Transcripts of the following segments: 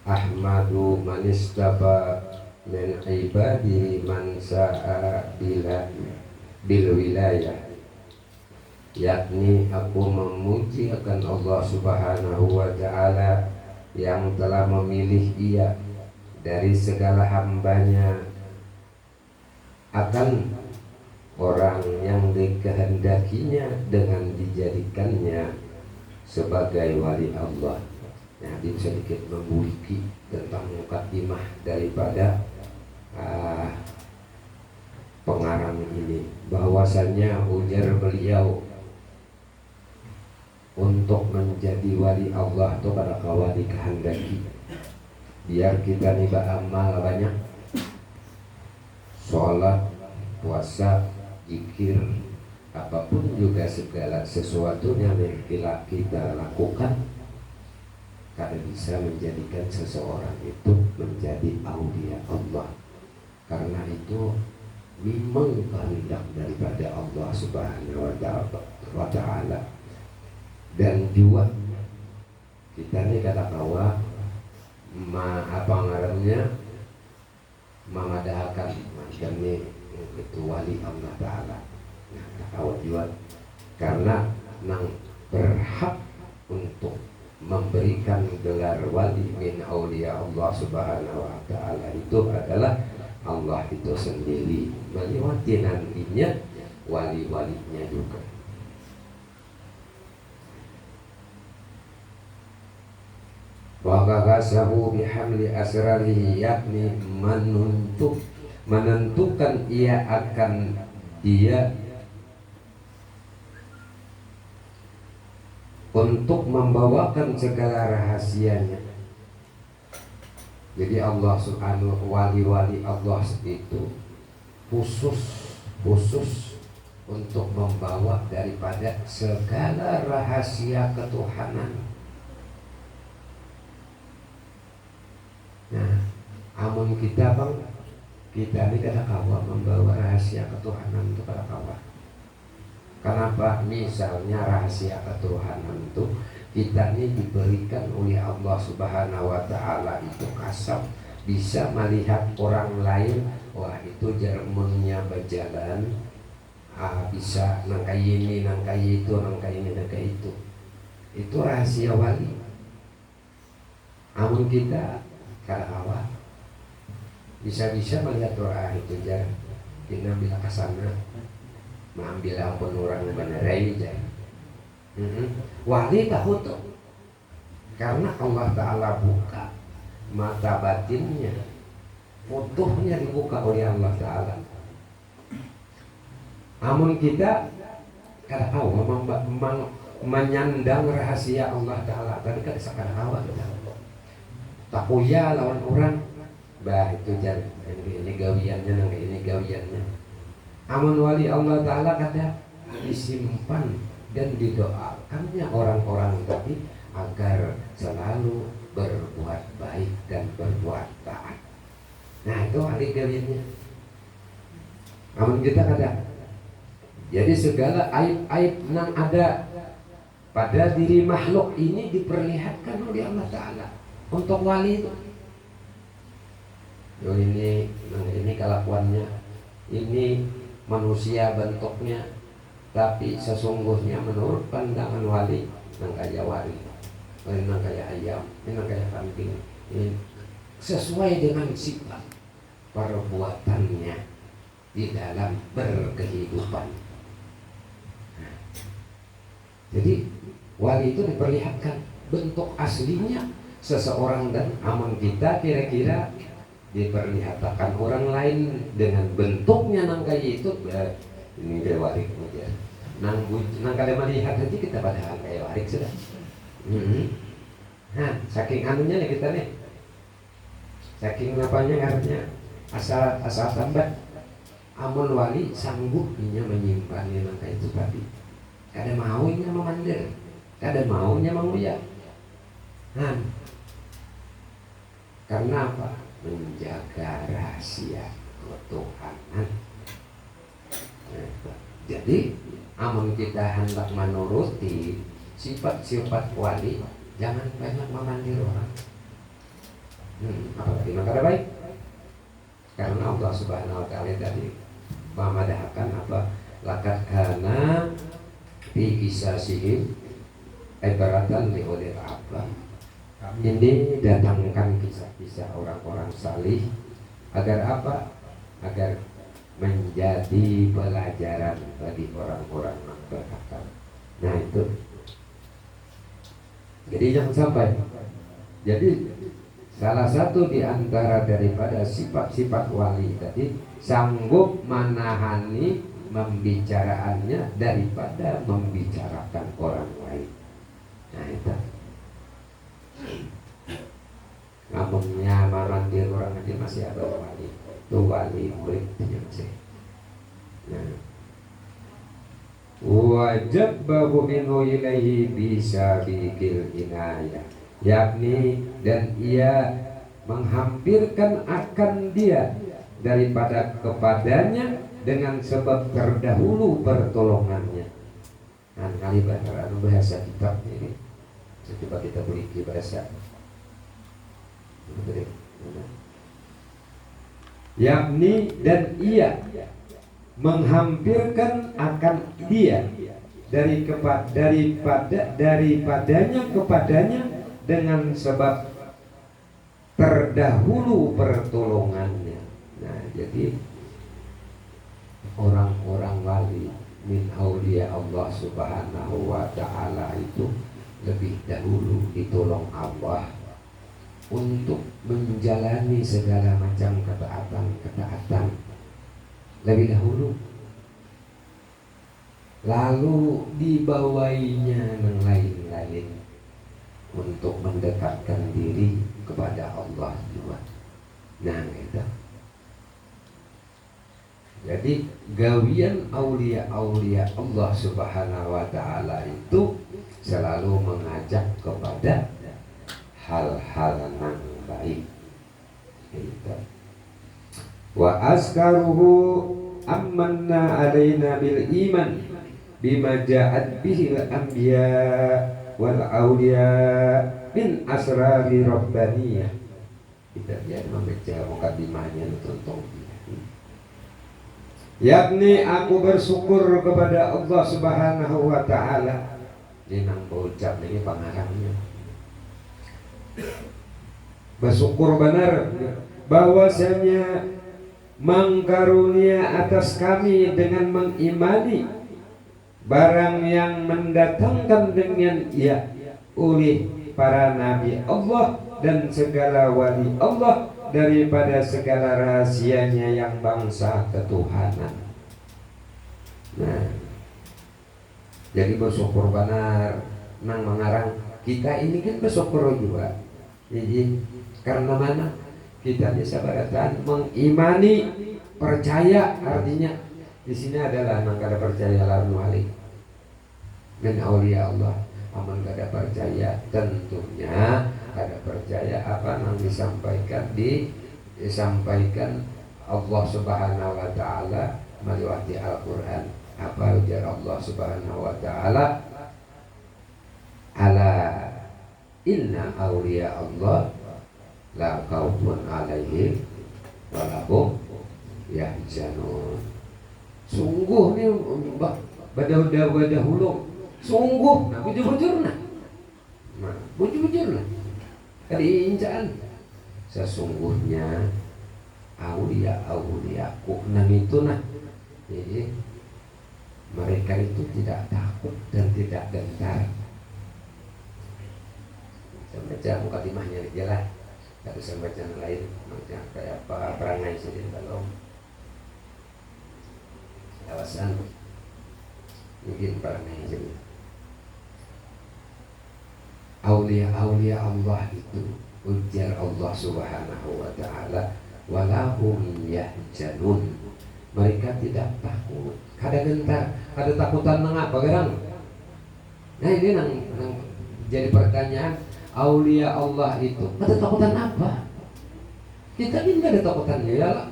Ahmadu man istaba min ibadi man sa'a bil wilayah, yakni aku memuji akan Allah Subhanahu wa ta'ala yang telah memilih ia dari segala hambanya akan orang yang dikehendakinya dengan dijadikannya sebagai wali Allah. Nah, dia sedikit memiliki tentang mukadimah daripada pengarang ini, bahwasanya ujar beliau untuk menjadi wali Allah itu pada kawan dikehendaki. Biar kita nih beramal banyak, sholat, puasa, zikir, apapun juga segala sesuatunya yang kita lakukan karena bisa menjadikan seseorang itu menjadi aulia Allah. Karena itu memang kehendak daripada Allah Subhanahu wa ta'ala. Dan juga kita ini kata kawa apa ngarannya memadahakan macam ini itu wali Allah Ta'ala. Nah, kawat juga karena nang berhak untuk memberikan gelar wali min aulia Allah Subhanahu wa ta'ala itu adalah Allah itu sendiri, melewati nantinya wali-walinya juga. Wa qagasahu bihamli asrarihi, yakni menentukan ia akan dia untuk membawakan segala rahasianya. Jadi Allah Subhanahu, wali-wali Allah itu khusus untuk membawa daripada segala rahasia ketuhanan. Nah, amun kita bang, kita ini kada kawa membawa rahasia ketuhanan itu kada kawa. Kenapa? Misalnya rahasia ketuhanan itu kita ini diberikan oleh Allah Subhanahu wa ta'ala itu kasab bisa melihat orang lain, wah itu jarmunnya berjalan, bisa nangkai ini, nangkai itu, nangkai ini, nangkai itu. Itu rahasia wali. Amun kita kalawa bisa-bisa melihat orang itu jar, kita bila kesana mengambil ampun orang benerai jar. Wali tahu tuh, karena Allah Ta'ala buka mata batinnya, utuhnya dibuka oleh Allah Ta'ala. Amun kita kada tahu memang menyandang rahasia Allah Ta'ala, tapi kada sakada kawan takuya lawan orang, bah itu jar ini gawiannya, nang ini gawiannya. Amun wali Allah Ta'ala kada disimpan dan didoakannya orang-orang tadi agar selalu berbuat baik dan berbuat taat. Nah itu wali gawiannya. Amun kita kada. Jadi segala aib-aib yang ada pada diri makhluk ini diperlihatkan oleh Allah Ta'ala untuk wali itu. Yo ini kelakuannya, ini manusia bentuknya, tapi sesungguhnya menurut pandangan wali nang kaya wali, nang kaya ayam, nang kaya kambing, ini sesuai dengan sifat perbuatannya di dalam berkehidupan. Jadi wali itu diperlihatkan bentuk aslinya seseorang, dan amun kita kira-kira diperlihatkan orang lain dengan bentuknya nang kayak itu, ini kayak warik aja. Nang kada melihat nanti kita padahal kayak warik sudah. Nah, saking anunya nih kita nih, saking apanya karena asal tambat, amun wali sanggup punya menyimpannya nang kayak itu tadi. Kada maunya memandir, kada maunya menguyak. Nah, karena apa? Menjaga rahasia ketuhanan. Jadi amun kita hendak menuruti sifat-sifat wali, jangan banyak memandir orang. berarti maka baik. Karena Allah Subhanahu wa taala tadi memadahkan apa? Laqad kana fi qisasihim ibaratan li ulil albab. Ini datangkan kisah-kisah orang-orang salih agar apa? Agar menjadi pelajaran bagi orang-orang yang berakal. Nah itu. Jadi jangan sampai. Jadi salah satu di antara daripada sifat-sifat wali tadi sanggup menahani membicaraannya daripada membicarakan orang lain. Nah itu. Ngomongnya mandir orang aja masih ada wali. Itu wali muridnya masih. Nah. Wajabbahu minhu ilaihi bisa bikil inayah, yakni dan ia menghampirkan akan dia daripada kepadanya dengan sebab terdahulu pertolongannya. Nah kali bahasa kitab ini coba kita beri bahasa yakni dan ia menghampirkan akan dia daripadanya kepadanya dengan sebab terdahulu pertolongannya. Nah jadi orang-orang wali min auliya Allah Subhanahu wa ta'ala itu lebih dahulu ditolong Allah untuk menjalani segala macam ketaatan lebih dahulu, lalu dibawainya yang lain-lain untuk mendekatkan diri kepada Allah juga. Nah itu. Jadi gawian aulia Allah Subhanahu wa ta'ala itu selalu mengajak kepada hal-hal yang baik. Gitu. Wa askaruhu amanna alaina bil iman bima ja'at bihi al-anbiya wal awliya min asrari rabbaniyah. Kita lihat membaca mukadimahnya tentang yakni aku bersyukur kepada Allah Subhanahu wa ta'ala. Ini nang ucap ini pengarangnya. Bersyukur benar bahwasanya mengkarunia atas kami dengan mengimani barang yang mendatangkan dengan ia oleh para nabi Allah dan segala wali Allah daripada segala rahasianya yang bangsa ketuhanan. Nah, jadi bersyukur benar nang mengarang kita ini kan bersyukur juga. Jadi karena mana kita bisa berkata mengimani, percaya, artinya di sini adalah nang kada percaya lawan wali min aulia Allah. Aman kada percaya tentunya kada percaya apa yang disampaikan Allah Subhanahu wa ta'ala melalui Al-Quran. Apa ujar Allah Subhanahu wa ta'ala, ala inna awliya Allah la khawfun alaihim wa lahum yahzanun. Sungguh ni badahulu sungguh nah bujur-bujur nah kali injaan sesungguhnya aulia-auliaku nang itu nah. Jadi mereka itu tidak takut dan tidak gentar. Saya baca mukadimahnya aja lah, tidak usah baca yang lain macam kayak apa perangai saja kalau kawasan mungkin perangai saja. Aulia-aulia Allah itu ujar Allah Subhanahu wa ta'ala walahum yahjanun, mereka tidak takut, kada gentar, kada takutan nang apa gerang. Nah ini nang jadi pertanyaan, aulia Allah itu kada takutan apa? Kita ini kada takutan ya,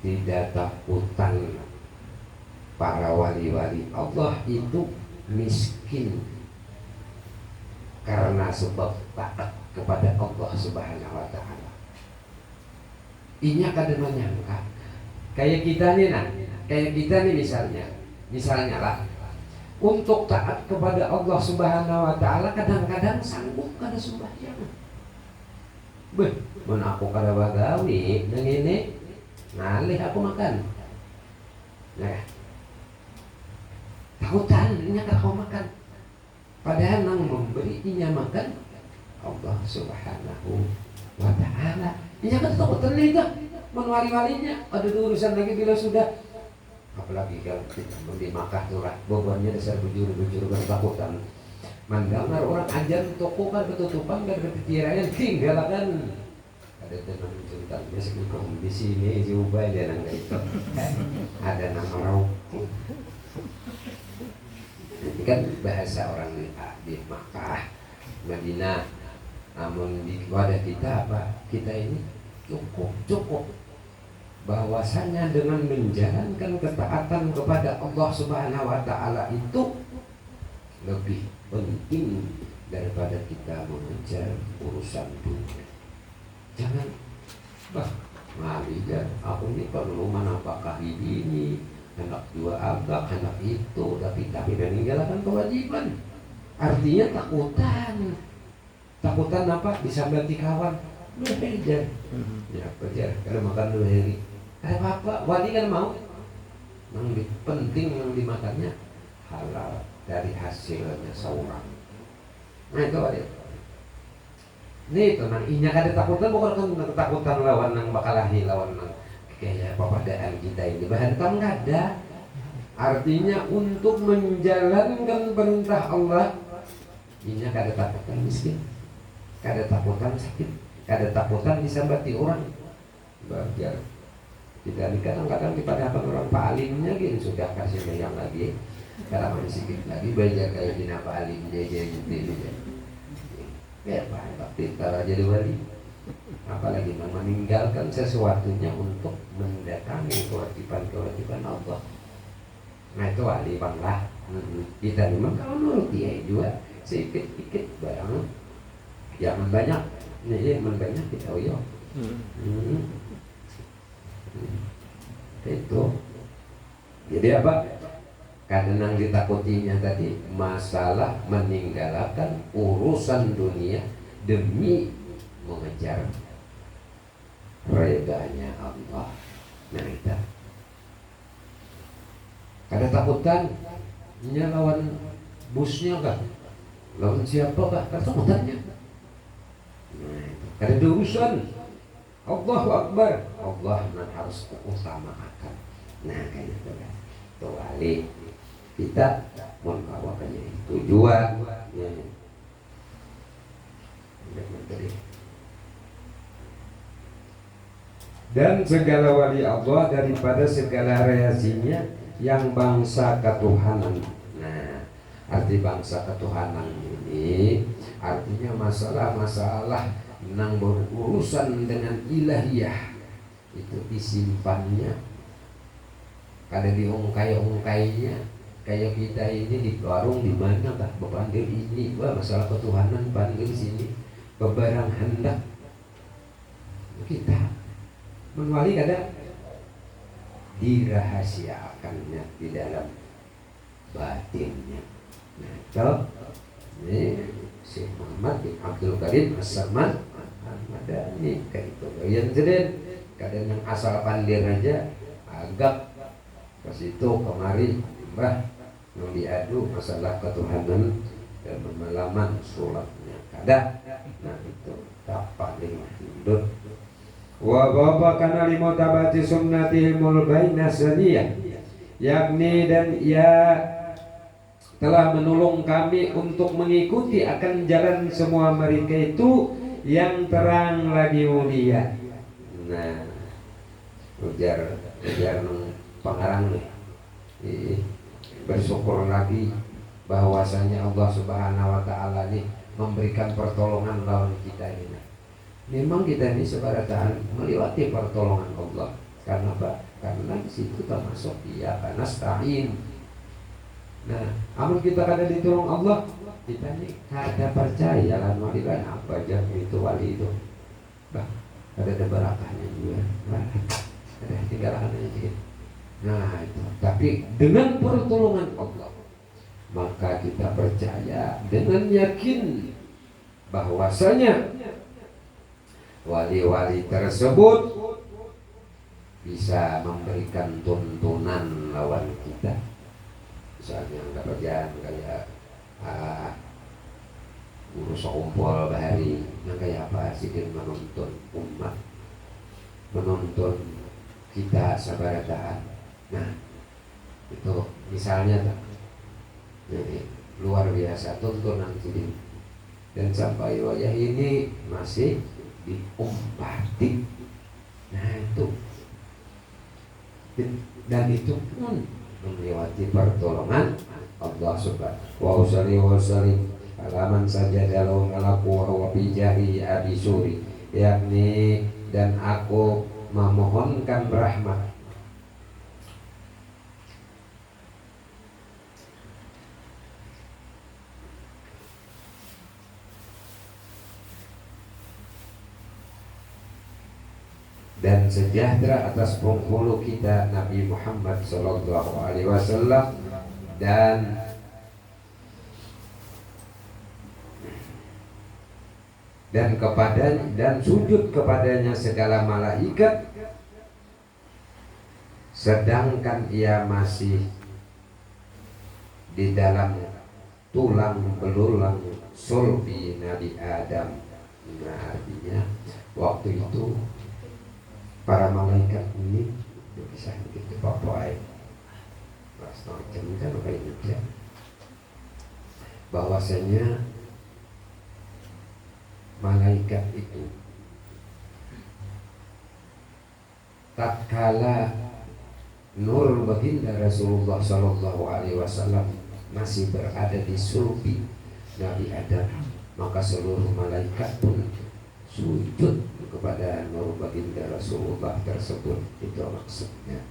tidak takutan. Para wali-wali Allah itu miskin karena sebab taat kepada Allah Subhanahu wa taala. Inya kada menyangka. Kayak kita nih misalnya lah untuk taat kepada Allah Subhanahu wa taala kadang-kadang sanggup kada sembahyang. Beh, mun aku kada bagawi nang ini ngalih aku makan. Nah, takutan nya kada kau makan. Padahal nang memberinya makan Allah Subhanahu wa taala. Inya kada takutan itu menwali-walinya. Ada urusan lagi bila sudah apalagi kalau kita di Makkah tuh lah bebannya dasar bujur-bujur bertakutan mendengar orang ajan toko kan ketutupan kan kepikiran tinggal kan ada teman cerita biasanya di sini juga ada nang itu ada nama rauh ini kan bahasa orang di Makkah Madinah namun di wadah kita apa kita ini cukup bahwasanya dengan menjalankan ketaatan kepada Allah Subhanahu wa taala itu lebih penting daripada kita mengejar urusan dunia. Jangan mali aku ini perlu menapkahi ini, anak dua agak, anak itu, tapi meninggalkan kewajiban. Artinya takutan apa? Disambati kawan. Lu belajar. Ya, belajar. Kalau makan dulu hari. Ada apa-apa, wali kan mau yang penting yang dimakannya halal dari hasilnya seorang. Nah itu wali. Ini teman, inya kada takutan bukan ketakutan lawan nang bakalahi lawan nang kayak papadaan kita ini. Bahan tam ada. Artinya untuk menjalankan perintah Allah, inya kada takutan miskin, kada takutan sakit, kada takutan disambati orang. Belajar. Kita kadang-kadang di hadapan orang Pak Alimnya gitu sudah kasih bayang lagi kalau masih sedikit lagi belajar kayak gini Pak Alim dia gitu ya Pak kita jadi wali apalagi meninggalkan sesuatunya untuk mendatangi kewajiban Allah. Nah itu wali banglah kita memang kalau menurut dia juga sedikit barang jangan banyak jangan banyak kita itu jadi apa karena yang ditakutinya tadi masalah meninggalkan urusan dunia demi mengejar redanya Allah. Nah itu kada takutan lawan busnya kan lawan siapa kan kada takutannya kada ada urusan Allahu Akbar, Allah yang harus utamakan. Nah kayak gitu kan. Itu wali kita membawakannya tujuan. Ya. Dan segala wali Allah daripada segala reasinya yang bangsa ketuhanan. Nah, arti bangsa ketuhanan ini artinya masalah-masalah nang berurusan dengan ilahiyah itu disimpannya kada diungkai-ungkainya kayak kita ini di warung di mana kah bepanggil ini masalah ketuhanan panggil sini bebarang hendak kita menwali kada dirahasiakannya di dalam batinnya. Nah kalau ini Syekh Muhammad bin Abdul Karim As-Samad Madani kayak itu yang jadi kadang yang asal pandir aja agak ke situ kemari mbah yang diadu masalah ketuhanan dan pemalaman sholatnya kada. Nah itu tak paling hindut wa bapa kana limutabati sunnati ilmul baina saniyah yakni dan ia telah menolong kami untuk mengikuti akan jalan semua mereka itu yang terang lagi mulia. Nah, ujar pengarang nih, bersyukur lagi bahwasanya Allah Subhanahu Wa Taala nih memberikan pertolongan lawan kita ini. Memang kita ini sebaratan melewati pertolongan Allah. Karena apa? Karena di situ termasuk dia karena nasta'in. Nah, amun kita kada ditolong Allah, kita nih kada percaya lah wali lain apa aja itu wali itu. Bah, ada berakahnya juga. Nah, ada tinggalannya sedikit. Nah itu. Tapi dengan pertolongan Allah, maka kita percaya dengan yakin bahwasanya wali-wali tersebut bisa memberikan tuntunan lawan kita. Misalnya nggak kerjaan kayak guru sekumpul bahari yang kayak apa sih, menuntun umat, menuntun kita sabarataan. Nah itu misalnya jadi luar biasa tuntunan sini, dan sampai wajah ini masih diumpati. Nah itu, dan itu pun melewati pertolongan Allah subhanahu wa ta'ala. Alaman saja dalam alaku wa bijahi abi suri, yakni dan aku memohonkan rahmat dan sejahtera atas penghulu kita Nabi Muhammad Sallallahu Alaihi Wasallam, dan kepadanya, dan sujud kepadanya segala malaikat, sedangkan ia masih di dalam tulang belulang sulbi Nabi Adam. Nah artinya waktu itu para malaikat ini bisa gitu papai macam kan kayaknya, bahwasanya malaikat itu tatkala nur baginda Rasulullah Sallallahu Alaihi Wasallam masih berada di sulbi Nabi Adam, maka seluruh malaikat pun sujud kepada nur baginda Rasulullah tersebut. Itu maksudnya.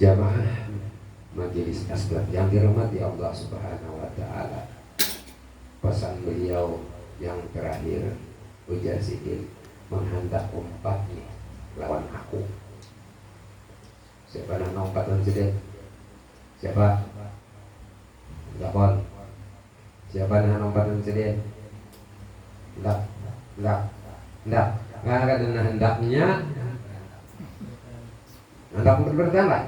Jamaah majelis asbab yang dirahmati Allah Subhanahu wa ta'ala, pesan beliau yang terakhir, ujar Sidin, menghendak umpat nih lawan aku. Siapa yang umpat lawan Sidin? Siapa? Lakon. Siapa yang umpat lawan Sidin? Nggak ada hendaknya, hendak bertambah,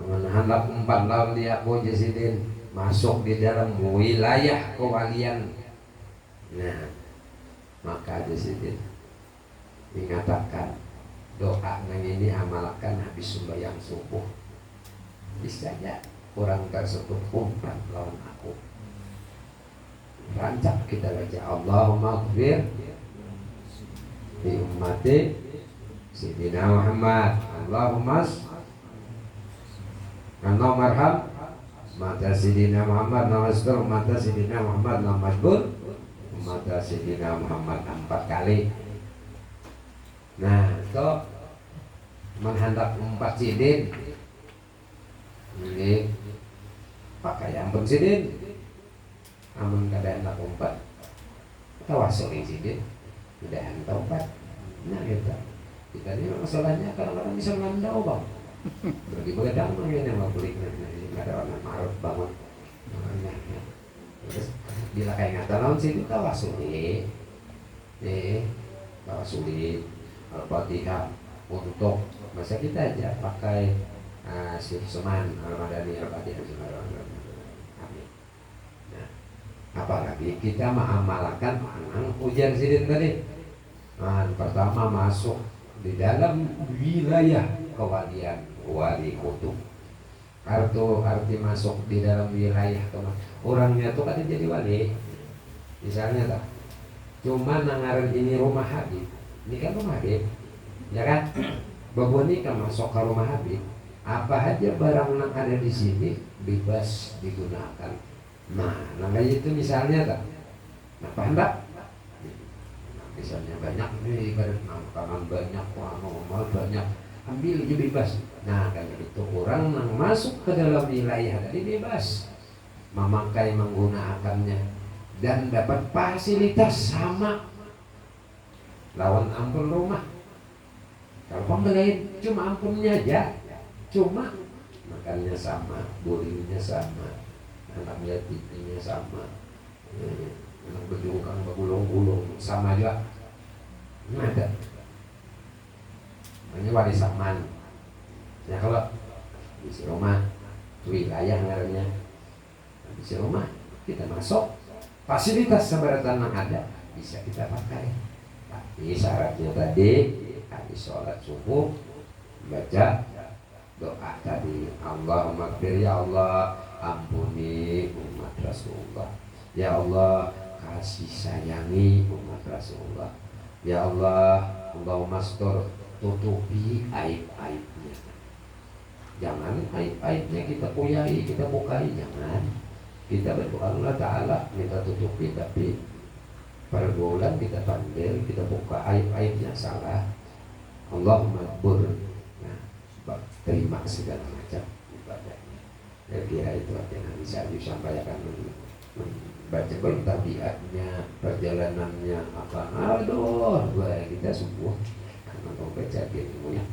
hendak umpat lawan dia aku Jasidin masuk di dalam wilayah kewalian. Nah maka Jasidin mengatakan doa yang ini amalkan habis sembahyang subuh, bisa ya orang tersebut umpat lawan aku. Rancak kita baca Allahumma ighfir di ummati Sayyidina Muhammad, Allahumma marham mata Sayyidina Muhammad, namastur mata Sayyidina Muhammad, namasbur mata Sayyidina Muhammad 4 kali. Nah itu menghendak umpat Sidin ini pakai ampun Sidin, amun keadaan tak umpat tawasul Sidin udah taubat. Nah gitu, kita ini masalahnya kadang-kadang bisa melandau bang, bagi begadang ini mau beli nggak ada orang marut banget. Terus bila kayak ngata lawan Sidin tawasul tawasuli Al-Fatihah untuk masa kita aja pakai Sirsuman Al-Madani Al-Fatihah. Amin. Nah, apalagi kita mengamalkan ujian Sidin tadi. Nah, pertama masuk di dalam wilayah kewalian wali kutub. Arti masuk di dalam wilayah orangnya tuh kan jadi wali. Misalnya tak, cuma nangaran ini rumah Habib, ini kan rumah Habib, ya kan? Bahwa ini kan masuk ke rumah Habib, apa aja barang yang ada di sini bebas digunakan. Nah itu misalnya tak, nah hendak misalnya banyak nih makanan banyak, normal banyak, ambil aja bebas. Nah kayak itu orang yang masuk ke dalam wilayah tadi bebas. memakai menggunakannya dan dapat fasilitas sama lawan ampun rumah. Kalau pembelian cuma ampunnya aja, cuma makannya sama, bullyingnya sama, anak yatimnya sama, anak berjungkang bergulung-gulung sama juga, nggak ada. Ini warisaman. Ya kalau di rumah wilayah ngarannya, di rumah kita masuk fasilitas seberatan yang ada bisa kita pakai. Tapi syaratnya tadi habis sholat subuh baca doa tadi, Allahumma gfir, ya Allah ampuni umat Rasulullah, ya Allah kasih sayangi umat Rasulullah, ya Allah Allahumma astur, tutupi aib-aibnya. Jangan aib-aibnya kita puyai, kita bukai, jangan. Kita berdoa Allah Ta'ala minta tutupi, tapi pergaulan kita pandai, kita buka aib-aibnya salah. Allahumma bur, nah, terima segala macam ibadahnya. Saya kira itu yang bisa disampaikan, membaca tabiatnya, perjalanannya apa. Aduh, kita semua karena mau baca ilmunya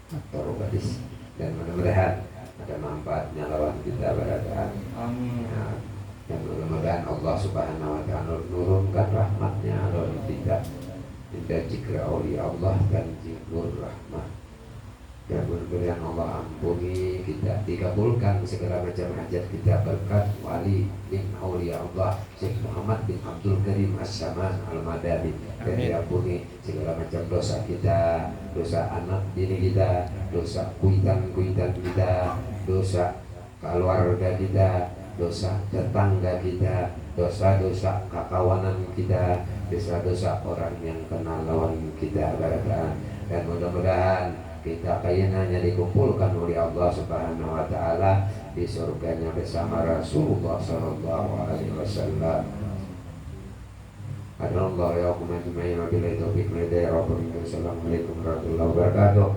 atau gadis, dan mudah-mudahan ada manfaatnya lawan kita berataan. Amin. Nah, dan mudah-mudahan Allah Subhanahu wa Ta'ala nurunkan rahmatnya lawan kita. Kita zikra oleh Allah dan zikrul rahmat. Dan mudah-mudahan Allah ampuni kita, dikabulkan segala macam hajat kita berkat wali bin aulia Allah Syekh Muhammad bin Abdul Karim As-Saman Al-Madani. Dan diampuni segala macam dosa kita, dosa anak diri kita, dosa kuitan-kuitan kita, dosa keluarga kita, dosa tetangga kita, dosa-dosa kakawanan kita, dosa-dosa orang yang kenal lawan kita barakan. Dan mudah-mudahan kita kayaknya dikumpulkan oleh Allah Subhanahu wa Ta'ala di surganya bersama Rasulullah sallallahu alaihi wasallam. Assalamualaikum warahmatullahi wabarakatuh.